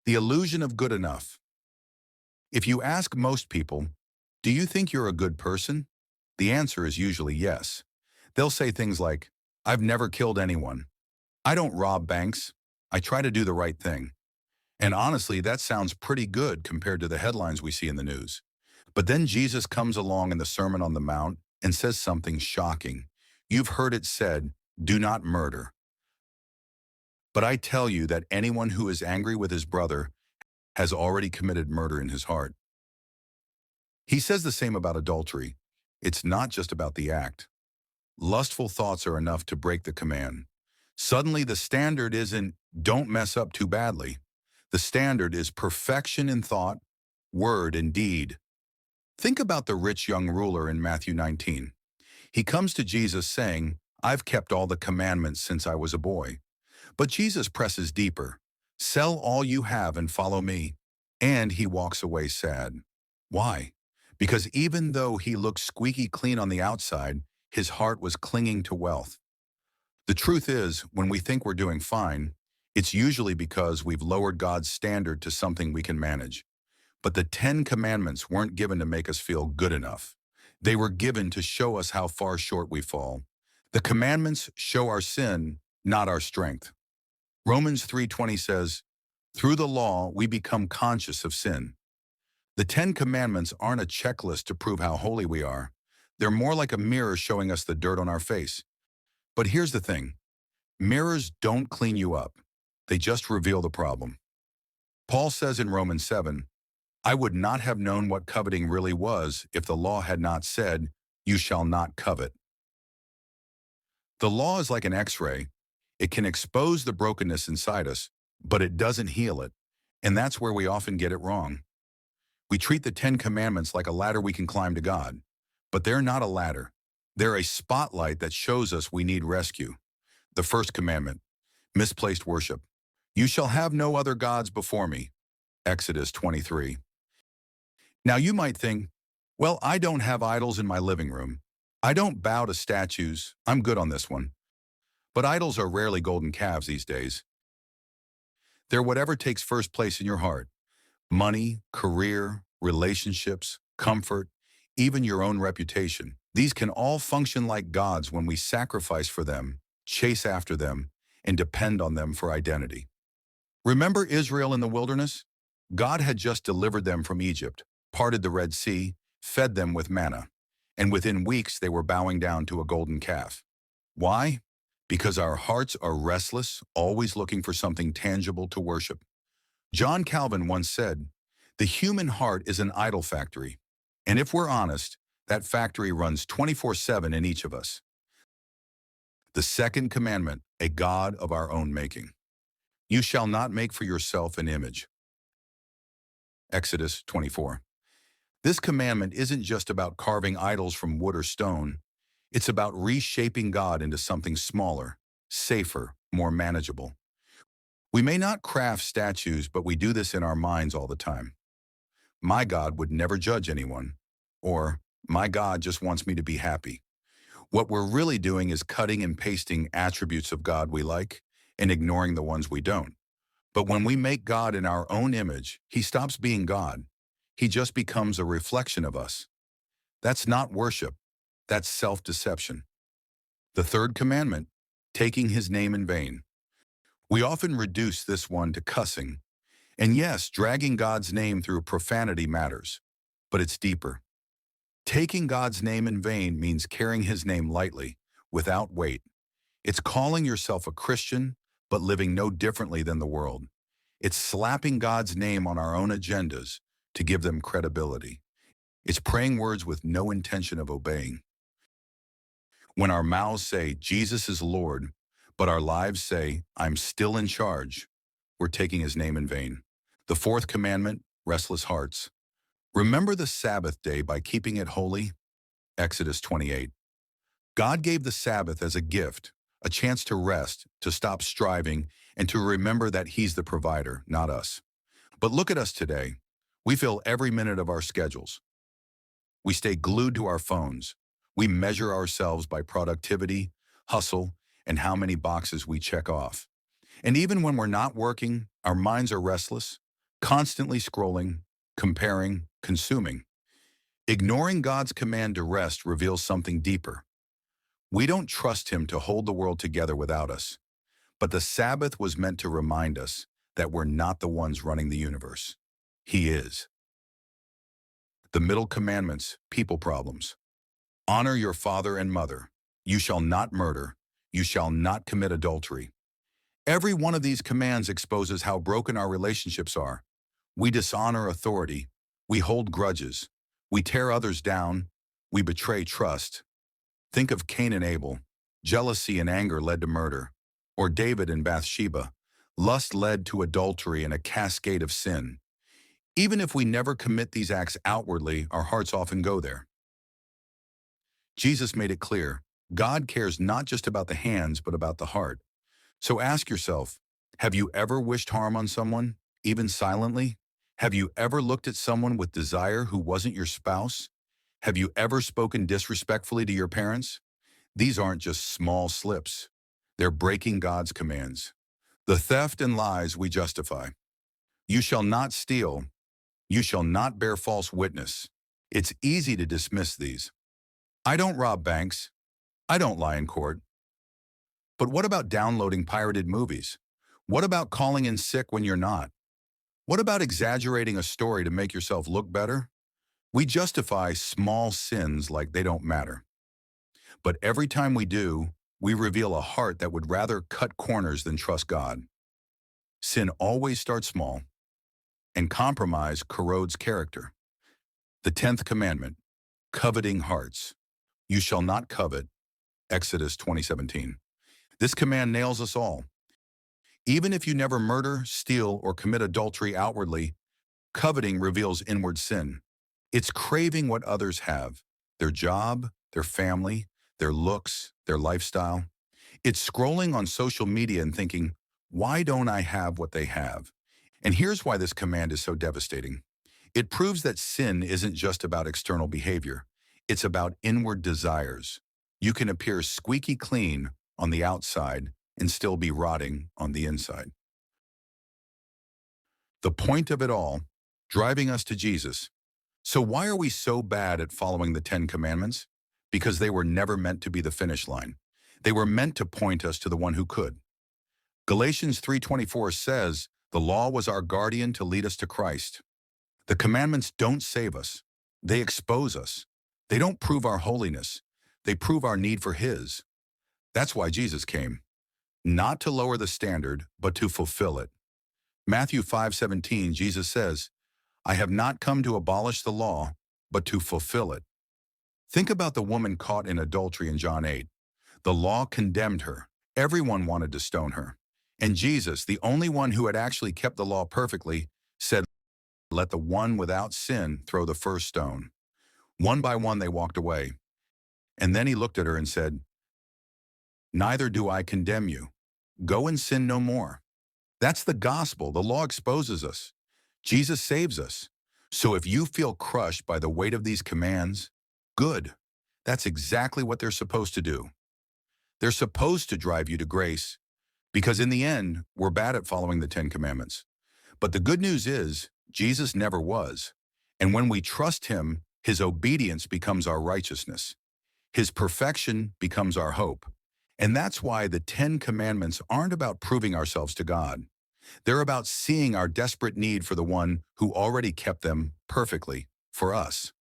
The illusion of good enough. If you ask most people, do you think you're a good person? The answer is usually yes. They'll say things like, I've never killed anyone. I don't rob banks. I try to do the right thing. And honestly, that sounds pretty good compared to the headlines we see in the news. But then Jesus comes along in the Sermon on the Mount and says something shocking. You've heard it said, do not murder. But I tell you that anyone who is angry with his brother has already committed murder in his heart. He says the same about adultery. It's not just about the act. Lustful thoughts are enough to break the command. Suddenly the standard isn't, don't mess up too badly. The standard is perfection in thought, word, and deed. Think about the rich young ruler in Matthew 19. He comes to Jesus saying, I've kept all the commandments since I was a boy. But Jesus presses deeper. Sell all you have and follow me. And he walks away sad. Why? Because even though he looked squeaky clean on the outside, his heart was clinging to wealth. The truth is, when we think we're doing fine, it's usually because we've lowered God's standard to something we can manage. But the 10 Commandments weren't given to make us feel good enough. They were given to show us how far short we fall. The commandments show our sin, not our strength. Romans 3:20 says, through the law, we become conscious of sin. The 10 Commandments aren't a checklist to prove how holy we are. They're more like a mirror showing us the dirt on our face. But here's the thing. Mirrors don't clean you up. They just reveal the problem. Paul says in Romans 7, I would not have known what coveting really was if the law had not said, you shall not covet. The law is like an X-ray. It can expose the brokenness inside us, but it doesn't heal it. And that's where we often get it wrong. We treat the 10 Commandments like a ladder we can climb to God. But they're not a ladder. They're a spotlight that shows us we need rescue. The first commandment, misplaced worship. You shall have no other gods before me. Exodus 23. Now you might think, well, I don't have idols in my living room. I don't bow to statues. I'm good on this one. But idols are rarely golden calves these days. They're whatever takes first place in your heart. Money, career, relationships, comfort, even your own reputation. These can all function like gods when we sacrifice for them, chase after them, and depend on them for identity. Remember Israel in the wilderness? God had just delivered them from Egypt, parted the Red Sea, fed them with manna, and within weeks they were bowing down to a golden calf. Why? Because our hearts are restless, always looking for something tangible to worship. John Calvin once said, the human heart is an idol factory, and if we're honest, that factory runs 24/7 in each of us. The second commandment, a god of our own making. You shall not make for yourself an image. Exodus 24. This commandment isn't just about carving idols from wood or stone. It's about reshaping God into something smaller, safer, more manageable. We may not craft statues, but we do this in our minds all the time. My God would never judge anyone. Or, my God just wants me to be happy. What we're really doing is cutting and pasting attributes of God we like and ignoring the ones we don't. But when we make God in our own image, he stops being God. He just becomes a reflection of us. That's not worship. That's self-deception. The third commandment, taking his name in vain. We often reduce this one to cussing. And yes, dragging God's name through profanity matters, but it's deeper. Taking God's name in vain means carrying his name lightly, without weight. It's calling yourself a Christian, but living no differently than the world. It's slapping God's name on our own agendas to give them credibility. It's praying words with no intention of obeying. When our mouths say, Jesus is Lord, but our lives say, I'm still in charge, we're taking his name in vain. The fourth commandment, restless hearts. Remember the Sabbath day by keeping it holy. Exodus 28. God gave the Sabbath as a gift, a chance to rest, to stop striving, and to remember that he's the provider, not us. But look at us today. We fill every minute of our schedules. We stay glued to our phones. We measure ourselves by productivity, hustle, and how many boxes we check off. And even when we're not working, our minds are restless. constantly scrolling, comparing, consuming. Ignoring God's command to rest reveals something deeper. We don't trust Him to hold the world together without us, but the Sabbath was meant to remind us that we're not the ones running the universe. He is. The middle commandments, people problems. Honor your father and mother. You shall not murder. You shall not commit adultery. Every one of these commands exposes how broken our relationships are. We dishonor authority. We hold grudges. We tear others down. We betray trust. Think of Cain and Abel. Jealousy and anger led to murder. Or David and Bathsheba. Lust led to adultery and a cascade of sin. Even if we never commit these acts outwardly, our hearts often go there. Jesus made it clear, God cares not just about the hands, but about the heart. So ask yourself, have you ever wished harm on someone, even silently? Have you ever looked at someone with desire who wasn't your spouse? Have you ever spoken disrespectfully to your parents? These aren't just small slips. They're breaking God's commands. The theft and lies we justify. You shall not steal. You shall not bear false witness. It's easy to dismiss these. I don't rob banks. I don't lie in court. But what about downloading pirated movies? What about calling in sick when you're not? What about exaggerating a story to make yourself look better? We justify small sins like they don't matter. But every time we do, we reveal a heart that would rather cut corners than trust God. Sin always starts small, and compromise corrodes character. The 10th commandment, coveting hearts. You shall not covet, Exodus 20:17. This command nails us all. Even if you never murder, steal, or commit adultery outwardly, coveting reveals inward sin. It's craving what others have, their job, their family, their looks, their lifestyle. It's scrolling on social media and thinking, why don't I have what they have? And here's why this command is so devastating. It proves that sin isn't just about external behavior. It's about inward desires. You can appear squeaky clean on the outside and still be rotting on the inside. The point of it all, driving us to Jesus. So why are we so bad at following the 10 commandments? Because they were never meant to be the finish line. They were meant to point us to the one who could. Galatians 3:24 says, the law was our guardian to lead us to Christ. The commandments don't save us. They expose us. They don't prove our holiness. They prove our need for His. That's why Jesus came. Not to lower the standard, but to fulfill it. Matthew 5:17, Jesus says, I have not come to abolish the law, but to fulfill it. Think about the woman caught in adultery in John 8. The law condemned her. Everyone wanted to stone her. And Jesus, the only one who had actually kept the law perfectly, said, let the one without sin throw the first stone. One by one they walked away. And then He looked at her and said, neither do I condemn you. Go and sin no more. That's the gospel. The law exposes us. Jesus saves us. So if you feel crushed by the weight of these commands, good. That's exactly what they're supposed to do. They're supposed to drive you to grace, because in the end, we're bad at following the 10 commandments. But the good news is, Jesus never was. And when we trust Him, His obedience becomes our righteousness. His perfection becomes our hope. And that's why the 10 commandments aren't about proving ourselves to God. They're about seeing our desperate need for the one who already kept them perfectly for us.